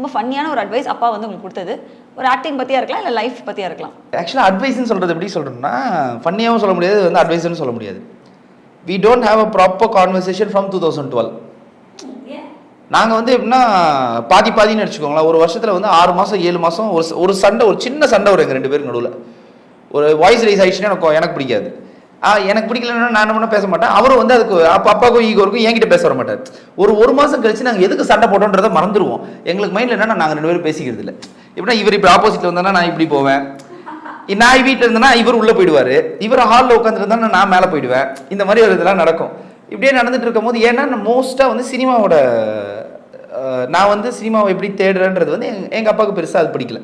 ரொம்ப ஃபன்னியான ஒரு அட்வைஸ் அப்பா வந்து உங்களுக்கு கொடுத்தது. ஒரு ஆக்டிங் பற்றியா இருக்கலாம், இல்லை லைஃப் பற்றியா இருக்கலாம். ஆக்சுவலாக அட்வைஸ்ன்னு சொல்கிறது எப்படி சொல்கிறோம்னா, ஃபன்னியாகவும் சொல்ல முடியாது, வந்து அட்வைஸ்ன்னு சொல்ல முடியாது. We don't have a proper conversation from 2012. நாங்கள் வந்து எப்படின்னா பாதின்னு வச்சுக்கோங்களேன். ஒரு வருஷத்தில் வந்து 6 மாதம் 7 மாதம் ஒரு சண்டை, ஒரு சின்ன சண்டை வரும் எங்கள் 2 பேருக்கு நடுவில். ஒரு வாய்ஸ் ரைஸ் ஆகிடுச்சுன்னா எனக்கு பிடிக்காது. எனக்கு பிடிக்கலன்னா நான் என்ன பண்ண பேச மாட்டேன். அவரும் வந்து அதுக்கு அப்பாவுக்கும் ஈகோ இருக்கும், என்கிட்ட பேச வர மாட்டார். ஒரு மாதம் கழிச்சு நாங்கள் எதுக்கு சண்டை போட்டோன்றதை மறந்துடுவோம். எங்களுக்கு மைண்டில் என்னன்னா நாங்கள் 2 பேரும் பேசிக்கிறது இல்லை. எப்படின்னா இவர் இப்படி ஆப்போசிட்டில் வந்தானா நான் இப்படி போவேன், நான் வீட்டில் இருந்தேன்னா இவர் உள்ளே போயிடுவார், இவர் ஹாலில் உட்காந்துருந்தா நான் மேலே போயிடுவேன். இந்த மாதிரி ஒரு இதெல்லாம் நடக்கும். இப்படியே நடந்துட்டு இருக்கும் போது ஏன்னா மோஸ்ட்டாக வந்து சினிமாவோட நான் வந்து சினிமாவை எப்படி தேடுறேன்றது வந்து எங்கள் அப்பாவுக்கு பெருசாக அது பிடிக்கல.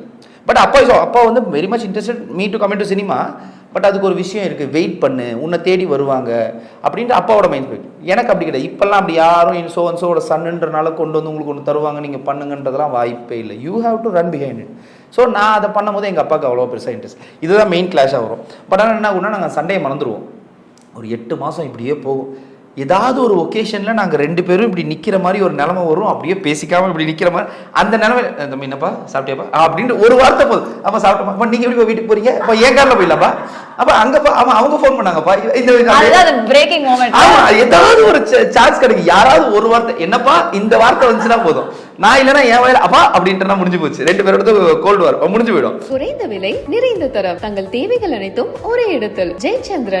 பட் அப்பா வந்து very much interested me to come to cinema. But அதுக்கு ஒரு விஷயம் இருக்குது, வெயிட் பண்ணு, உன்னை தேடி வருவாங்க அப்படின்ட்டு அப்பாவோட மைண்ட் போயிட்டு. எனக்கு அப்படி கிடையாது. இப்போல்லாம் அப்படி யாரும் சோட சன்னுன்றனால கொண்டு வந்து உங்களுக்கு ஒன்று தருவாங்க, நீங்கள் பண்ணுங்கன்றதெல்லாம் வாய்ப்பே இல்லை. You have to run behind it. So நான் அதை பண்ணும்போது எங்கள் அப்பாவுக்கு அவ்வளோ பெருசாக இன்ட்ரெஸ்ட். இதுதான் மெயின் கிளாஷாக வரும். பட் ஆனால் என்ன ஆகுனா நாங்கள் சண்டையை மறந்துடுவோம். ஒரு 8 மாதம் இப்படியே போகும். ஏதாவது ஒரு ஒகேஷனில் நாங்கள் 2 பேரும் இப்படி நிற்கிற மாதிரி ஒரு நிலமை வரும். அப்படியே பேசிக்காமல் இப்படி நிற்கிற மாதிரி அந்த நிலமை, தம்பி என்னப்பா சாப்பிட்டியாப்பா அப்படின்ட்டு ஒரு வார்த்தை போதும். அப்போ சாப்பிட்டப்பா, அப்போ நீங்கள் எப்படி வீட்டுக்கு போறீங்க, அப்போ என் காரில் போயிடலாப்பா, அப்போ அங்கேப்பா அவங்க ஃபோன் பண்ணாங்கப்பா, இந்த பிரேக்கிங் மொமெண்ட். ஆமா, ஏதாவது ஒரு சான்ஸ் கிடைக்கும். யாராவது ஒரு வார்த்தை, என்னப்பா இந்த வார்த்தை வந்துச்சுன்னா போதும். நான் இல்லைன்னா என் வயல அப்பா அப்படின்ட்டு முடிஞ்சு போச்சு. 2 பேரோட கோல்டு வார் முடிஞ்சு போயிடும். குறைந்த விலை, நிறைந்த தரம், தங்கள் தேவைகள் அனைத்தும் ஒரே இடத்தில். ஜெயச்சந்திரன்.